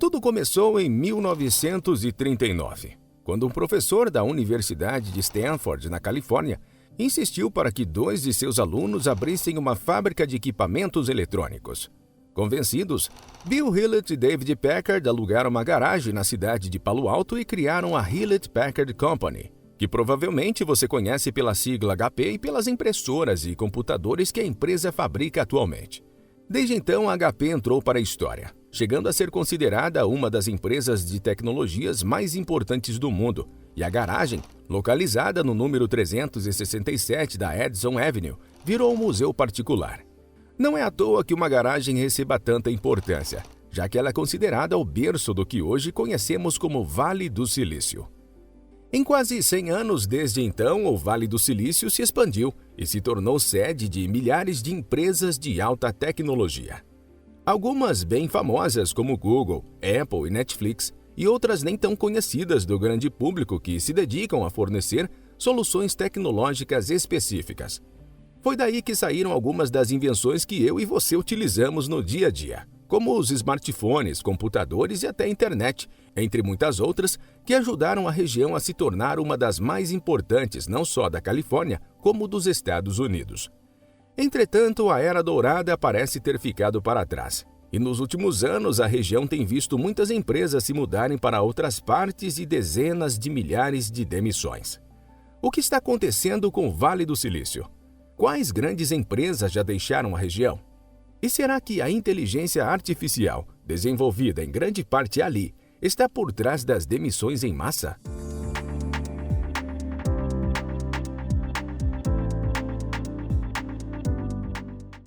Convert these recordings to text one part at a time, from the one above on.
Tudo começou em 1939, quando um professor da Universidade de Stanford, na Califórnia, insistiu para que 2 de seus alunos abrissem uma fábrica de equipamentos eletrônicos. Convencidos, Bill Hewlett e David Packard alugaram uma garagem na cidade de Palo Alto e criaram a Hewlett-Packard Company, que provavelmente você conhece pela sigla HP e pelas impressoras e computadores que a empresa fabrica atualmente. Desde então, a HP entrou para a história, chegando a ser considerada uma das empresas de tecnologias mais importantes do mundo, e a garagem, localizada no número 367 da Edison Avenue, virou um museu particular. Não é à toa que uma garagem receba tanta importância, já que ela é considerada o berço do que hoje conhecemos como Vale do Silício. Em quase 100 anos desde então, o Vale do Silício se expandiu e se tornou sede de milhares de empresas de alta tecnologia. Algumas bem famosas como Google, Apple e Netflix, e outras nem tão conhecidas do grande público que se dedicam a fornecer soluções tecnológicas específicas. Foi daí que saíram algumas das invenções que eu e você utilizamos no dia a dia, como os smartphones, computadores e até a internet, entre muitas outras, que ajudaram a região a se tornar uma das mais importantes não só da Califórnia, como dos Estados Unidos. Entretanto, a Era Dourada parece ter ficado para trás, e nos últimos anos a região tem visto muitas empresas se mudarem para outras partes e dezenas de milhares de demissões. O que está acontecendo com o Vale do Silício? Quais grandes empresas já deixaram a região? E será que a inteligência artificial, desenvolvida em grande parte ali, está por trás das demissões em massa?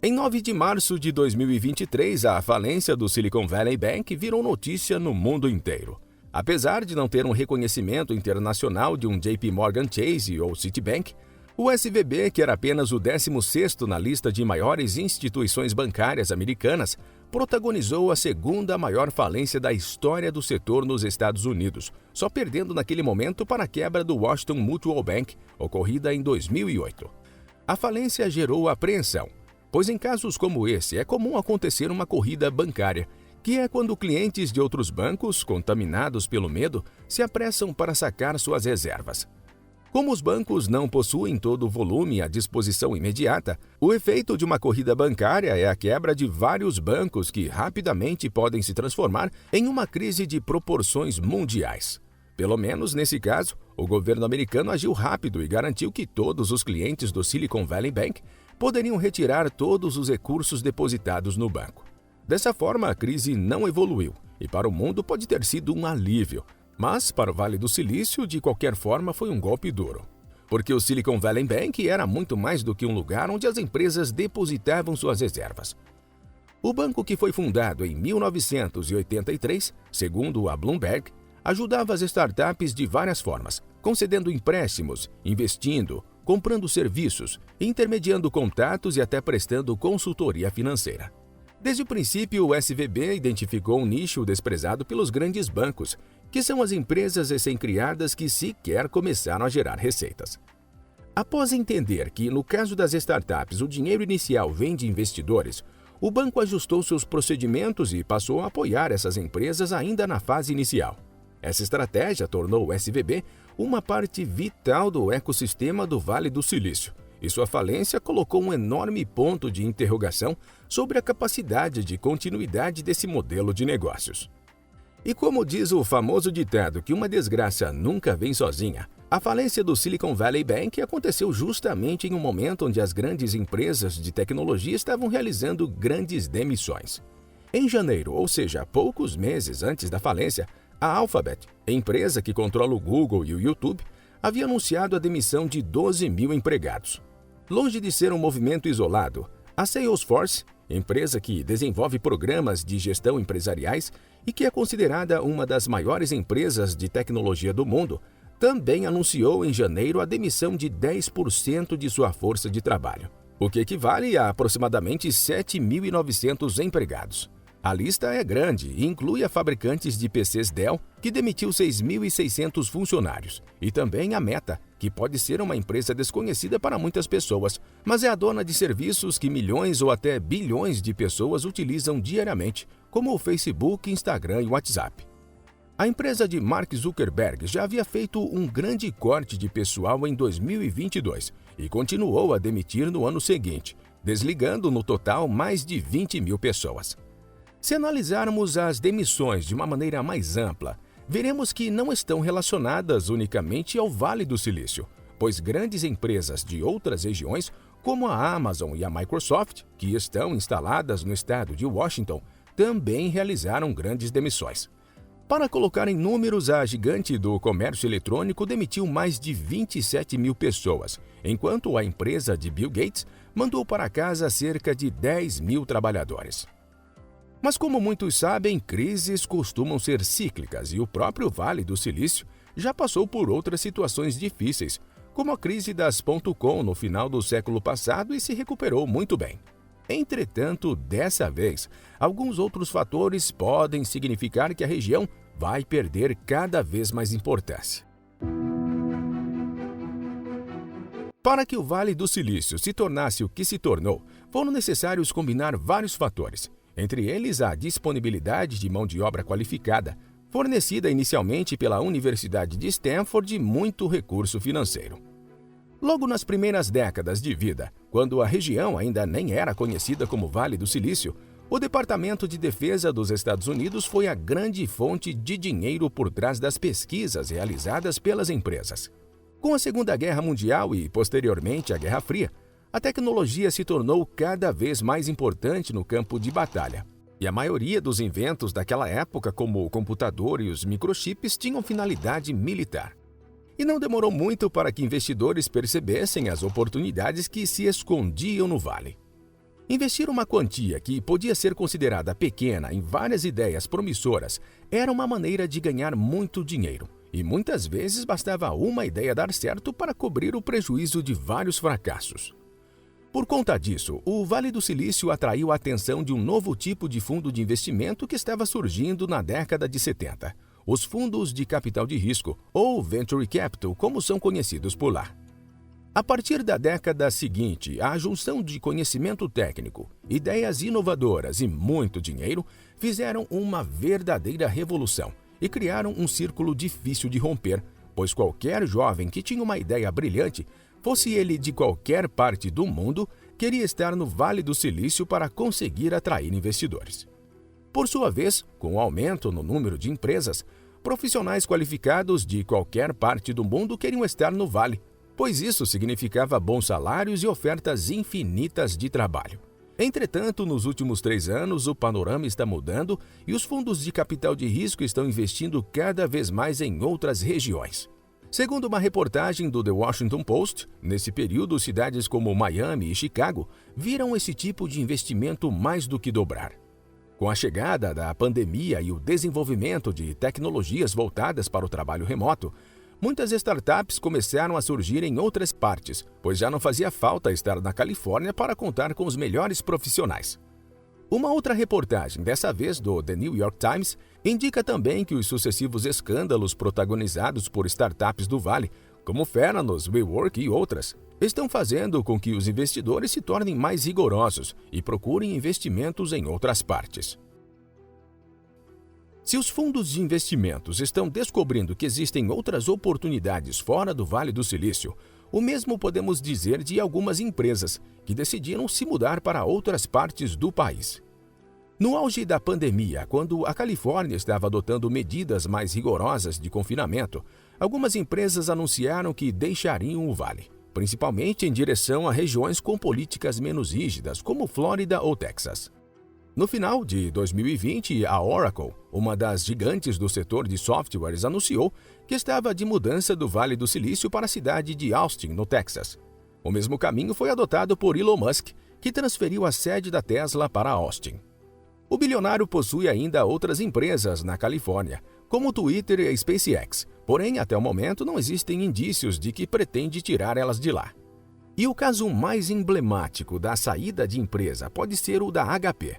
Em 9 de março de 2023, a falência do Silicon Valley Bank virou notícia no mundo inteiro. Apesar de não ter um reconhecimento internacional de um JP Morgan Chase ou Citibank, o SVB, que era apenas o 16º na lista de maiores instituições bancárias americanas, protagonizou a segunda maior falência da história do setor nos Estados Unidos, só perdendo naquele momento para a quebra do Washington Mutual Bank, ocorrida em 2008. A falência gerou apreensão, pois em casos como esse é comum acontecer uma corrida bancária, que é quando clientes de outros bancos, contaminados pelo medo, se apressam para sacar suas reservas. Como os bancos não possuem todo o volume à disposição imediata, o efeito de uma corrida bancária é a quebra de vários bancos que rapidamente podem se transformar em uma crise de proporções mundiais. Pelo menos nesse caso, o governo americano agiu rápido e garantiu que todos os clientes do Silicon Valley Bank poderiam retirar todos os recursos depositados no banco. Dessa forma, a crise não evoluiu e para o mundo pode ter sido um alívio, mas para o Vale do Silício, de qualquer forma, foi um golpe duro. Porque o Silicon Valley Bank era muito mais do que um lugar onde as empresas depositavam suas reservas. O banco, que foi fundado em 1983, segundo a Bloomberg, ajudava as startups de várias formas, concedendo empréstimos, investindo, comprando serviços, intermediando contatos e até prestando consultoria financeira. Desde o princípio, o SVB identificou um nicho desprezado pelos grandes bancos, que são as empresas recém-criadas que sequer começaram a gerar receitas. Após entender que, no caso das startups, o dinheiro inicial vem de investidores, o banco ajustou seus procedimentos e passou a apoiar essas empresas ainda na fase inicial. Essa estratégia tornou o SVB uma parte vital do ecossistema do Vale do Silício, e sua falência colocou um enorme ponto de interrogação sobre a capacidade de continuidade desse modelo de negócios. E como diz o famoso ditado que uma desgraça nunca vem sozinha, a falência do Silicon Valley Bank aconteceu justamente em um momento onde as grandes empresas de tecnologia estavam realizando grandes demissões. Em janeiro, ou seja, poucos meses antes da falência, a Alphabet, empresa que controla o Google e o YouTube, havia anunciado a demissão de 12 mil empregados. Longe de ser um movimento isolado, a Salesforce, empresa que desenvolve programas de gestão empresariais e que é considerada uma das maiores empresas de tecnologia do mundo, também anunciou em janeiro a demissão de 10% de sua força de trabalho, o que equivale a aproximadamente 7.900 empregados. A lista é grande e inclui a fabricantes de PCs Dell, que demitiu 6.600 funcionários, e também a Meta, que pode ser uma empresa desconhecida para muitas pessoas, mas é a dona de serviços que milhões ou até bilhões de pessoas utilizam diariamente, como o Facebook, Instagram e WhatsApp. A empresa de Mark Zuckerberg já havia feito um grande corte de pessoal em 2022 e continuou a demitir no ano seguinte, desligando no total mais de 20 mil pessoas. Se analisarmos as demissões de uma maneira mais ampla, veremos que não estão relacionadas unicamente ao Vale do Silício, pois grandes empresas de outras regiões, como a Amazon e a Microsoft, que estão instaladas no estado de Washington, também realizaram grandes demissões. Para colocar em números, a gigante do comércio eletrônico demitiu mais de 27 mil pessoas, enquanto a empresa de Bill Gates mandou para casa cerca de 10 mil trabalhadores. Mas como muitos sabem, crises costumam ser cíclicas e o próprio Vale do Silício já passou por outras situações difíceis, como a crise das .com no final do século passado e se recuperou muito bem. Entretanto, dessa vez, alguns outros fatores podem significar que a região vai perder cada vez mais importância. Para que o Vale do Silício se tornasse o que se tornou, foram necessários combinar vários fatores, entre eles a disponibilidade de mão de obra qualificada, fornecida inicialmente pela Universidade de Stanford e muito recurso financeiro. Logo nas primeiras décadas de vida, quando a região ainda nem era conhecida como Vale do Silício, o Departamento de Defesa dos Estados Unidos foi a grande fonte de dinheiro por trás das pesquisas realizadas pelas empresas. Com a Segunda Guerra Mundial e, posteriormente, a Guerra Fria, a tecnologia se tornou cada vez mais importante no campo de batalha. E a maioria dos inventos daquela época, como o computador e os microchips, tinham finalidade militar. E não demorou muito para que investidores percebessem as oportunidades que se escondiam no vale. Investir uma quantia que podia ser considerada pequena em várias ideias promissoras era uma maneira de ganhar muito dinheiro, e muitas vezes bastava uma ideia dar certo para cobrir o prejuízo de vários fracassos. Por conta disso, o Vale do Silício atraiu a atenção de um novo tipo de fundo de investimento que estava surgindo na década de 70. Os fundos de capital de risco, ou Venture Capital, como são conhecidos por lá. A partir da década seguinte, a junção de conhecimento técnico, ideias inovadoras e muito dinheiro fizeram uma verdadeira revolução e criaram um círculo difícil de romper, pois qualquer jovem que tinha uma ideia brilhante, fosse ele de qualquer parte do mundo, queria estar no Vale do Silício para conseguir atrair investidores. Por sua vez, com o aumento no número de empresas, profissionais qualificados de qualquer parte do mundo queriam estar no Vale, pois isso significava bons salários e ofertas infinitas de trabalho. Entretanto, nos últimos 3 anos, o panorama está mudando e os fundos de capital de risco estão investindo cada vez mais em outras regiões. Segundo uma reportagem do The Washington Post, nesse período, cidades como Miami e Chicago viram esse tipo de investimento mais do que dobrar. Com a chegada da pandemia e o desenvolvimento de tecnologias voltadas para o trabalho remoto, muitas startups começaram a surgir em outras partes, pois já não fazia falta estar na Califórnia para contar com os melhores profissionais. Uma outra reportagem, dessa vez do The New York Times, indica também que os sucessivos escândalos protagonizados por startups do Vale, como Theranos, WeWork e outras, estão fazendo com que os investidores se tornem mais rigorosos e procurem investimentos em outras partes. Se os fundos de investimentos estão descobrindo que existem outras oportunidades fora do Vale do Silício, o mesmo podemos dizer de algumas empresas que decidiram se mudar para outras partes do país. No auge da pandemia, quando a Califórnia estava adotando medidas mais rigorosas de confinamento, algumas empresas anunciaram que deixariam o Vale, principalmente em direção a regiões com políticas menos rígidas, como Flórida ou Texas. No final de 2020, a Oracle, uma das gigantes do setor de softwares, anunciou que estava de mudança do Vale do Silício para a cidade de Austin, no Texas. O mesmo caminho foi adotado por Elon Musk, que transferiu a sede da Tesla para Austin. O bilionário possui ainda outras empresas na Califórnia, como o Twitter e a SpaceX, porém, até o momento, não existem indícios de que pretende tirar elas de lá. E o caso mais emblemático da saída de empresa pode ser o da HP.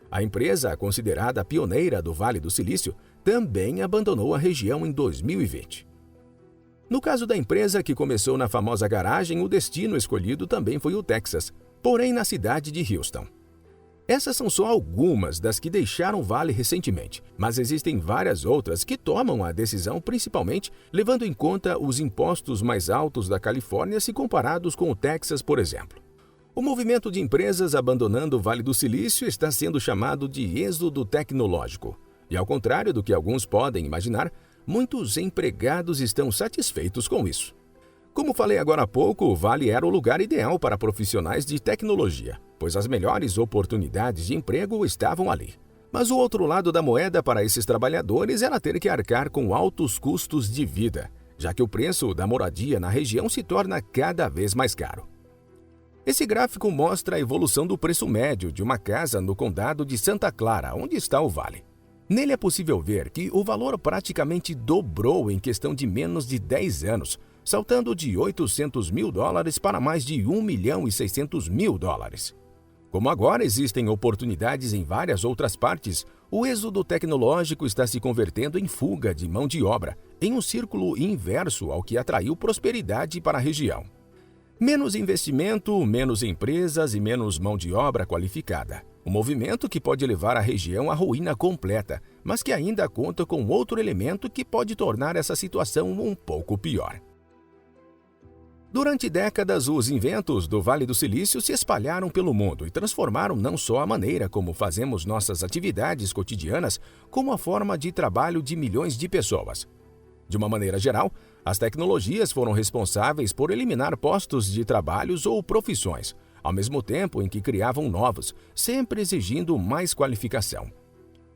A empresa, considerada pioneira do Vale do Silício, também abandonou a região em 2020. No caso da empresa que começou na famosa garagem, o destino escolhido também foi o Texas, porém na cidade de Houston. Essas são só algumas das que deixaram o Vale recentemente, mas existem várias outras que tomam a decisão principalmente levando em conta os impostos mais altos da Califórnia se comparados com o Texas, por exemplo. O movimento de empresas abandonando o Vale do Silício está sendo chamado de êxodo tecnológico. E ao contrário do que alguns podem imaginar, muitos empregados estão satisfeitos com isso. Como falei agora há pouco, o Vale era o lugar ideal para profissionais de tecnologia, pois as melhores oportunidades de emprego estavam ali. Mas o outro lado da moeda para esses trabalhadores era ter que arcar com altos custos de vida, já que o preço da moradia na região se torna cada vez mais caro. Esse gráfico mostra a evolução do preço médio de uma casa no condado de Santa Clara, onde está o Vale. Nele é possível ver que o valor praticamente dobrou em questão de menos de 10 anos, saltando de $800 mil para mais de $1.600.000. Como agora existem oportunidades em várias outras partes, o êxodo tecnológico está se convertendo em fuga de mão de obra, em um círculo inverso ao que atraiu prosperidade para a região. Menos investimento, menos empresas e menos mão de obra qualificada. Um movimento que pode levar a região à ruína completa, mas que ainda conta com outro elemento que pode tornar essa situação um pouco pior. Durante décadas, os inventos do Vale do Silício se espalharam pelo mundo e transformaram não só a maneira como fazemos nossas atividades cotidianas, como a forma de trabalho de milhões de pessoas. De uma maneira geral, as tecnologias foram responsáveis por eliminar postos de trabalhos ou profissões, ao mesmo tempo em que criavam novos, sempre exigindo mais qualificação.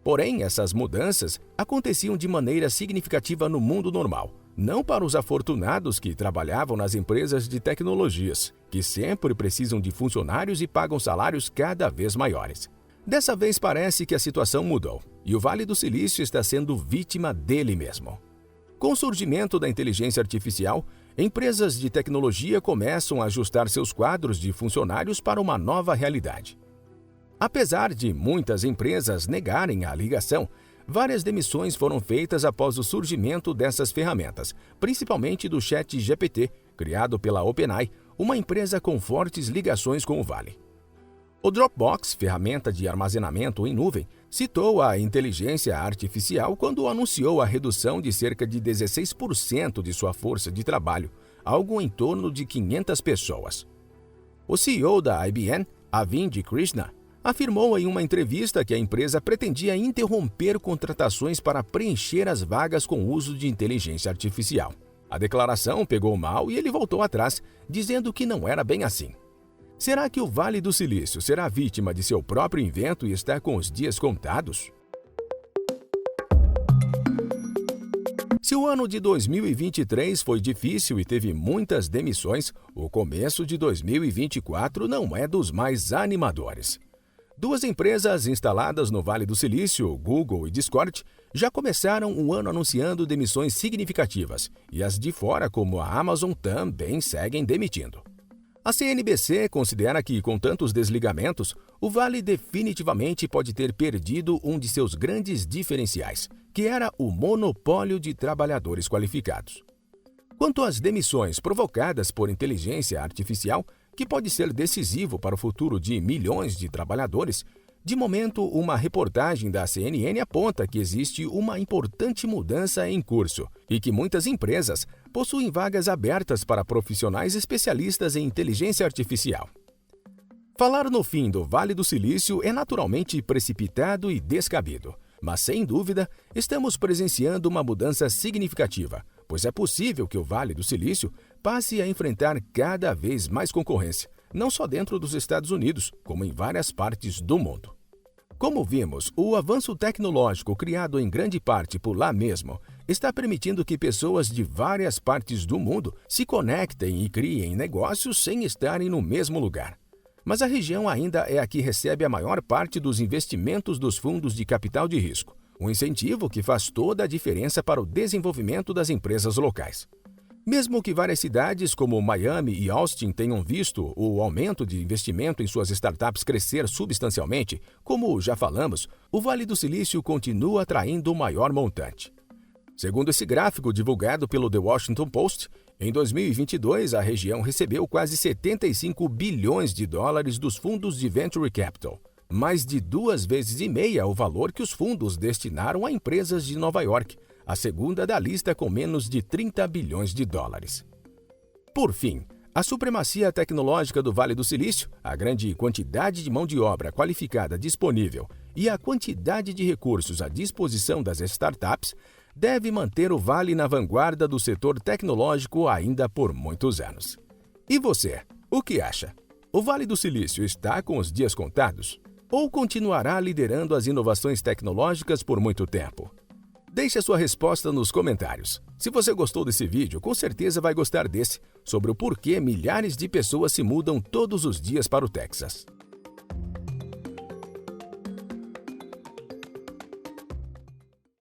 Porém, essas mudanças aconteciam de maneira significativa no mundo normal, não para os afortunados que trabalhavam nas empresas de tecnologias, que sempre precisam de funcionários e pagam salários cada vez maiores. Dessa vez parece que a situação mudou, e o Vale do Silício está sendo vítima dele mesmo. Com o surgimento da inteligência artificial, empresas de tecnologia começam a ajustar seus quadros de funcionários para uma nova realidade. Apesar de muitas empresas negarem a ligação, várias demissões foram feitas após o surgimento dessas ferramentas, principalmente do ChatGPT, criado pela OpenAI, uma empresa com fortes ligações com o Vale. O Dropbox, ferramenta de armazenamento em nuvem, citou a inteligência artificial quando anunciou a redução de cerca de 16% de sua força de trabalho, algo em torno de 500 pessoas. O CEO da IBM, Arvind Krishna, afirmou em uma entrevista que a empresa pretendia interromper contratações para preencher as vagas com o uso de inteligência artificial. A declaração pegou mal e ele voltou atrás, dizendo que não era bem assim. Será que o Vale do Silício será vítima de seu próprio invento e está com os dias contados? Se o ano de 2023 foi difícil e teve muitas demissões, o começo de 2024 não é dos mais animadores. Duas empresas instaladas no Vale do Silício, Google e Discord, já começaram o ano anunciando demissões significativas, e as de fora, como a Amazon, também seguem demitindo. A CNBC considera que, com tantos desligamentos, o Vale definitivamente pode ter perdido um de seus grandes diferenciais, que era o monopólio de trabalhadores qualificados. Quanto às demissões provocadas por inteligência artificial, que pode ser decisivo para o futuro de milhões de trabalhadores, de momento, uma reportagem da CNN aponta que existe uma importante mudança em curso e que muitas empresas possuem vagas abertas para profissionais especialistas em inteligência artificial. Falar no fim do Vale do Silício é naturalmente precipitado e descabido, mas sem dúvida estamos presenciando uma mudança significativa, pois é possível que o Vale do Silício passe a enfrentar cada vez mais concorrência, não só dentro dos Estados Unidos, como em várias partes do mundo. Como vimos, o avanço tecnológico criado em grande parte por lá mesmo está permitindo que pessoas de várias partes do mundo se conectem e criem negócios sem estarem no mesmo lugar. Mas a região ainda é a que recebe a maior parte dos investimentos dos fundos de capital de risco, um incentivo que faz toda a diferença para o desenvolvimento das empresas locais. Mesmo que várias cidades como Miami e Austin tenham visto o aumento de investimento em suas startups crescer substancialmente, como já falamos, o Vale do Silício continua atraindo o maior montante. Segundo esse gráfico divulgado pelo The Washington Post, em 2022 a região recebeu quase $75 bilhões dos fundos de Venture Capital, mais de 2,5 vezes o valor que os fundos destinaram a empresas de Nova York, a segunda da lista com menos de 30 bilhões de dólares. Por fim, a supremacia tecnológica do Vale do Silício, a grande quantidade de mão de obra qualificada disponível e a quantidade de recursos à disposição das startups deve manter o Vale na vanguarda do setor tecnológico ainda por muitos anos. E você, o que acha? O Vale do Silício está com os dias contados? Ou continuará liderando as inovações tecnológicas por muito tempo? Deixe a sua resposta nos comentários. Se você gostou desse vídeo, com certeza vai gostar desse, sobre o porquê milhares de pessoas se mudam todos os dias para o Texas.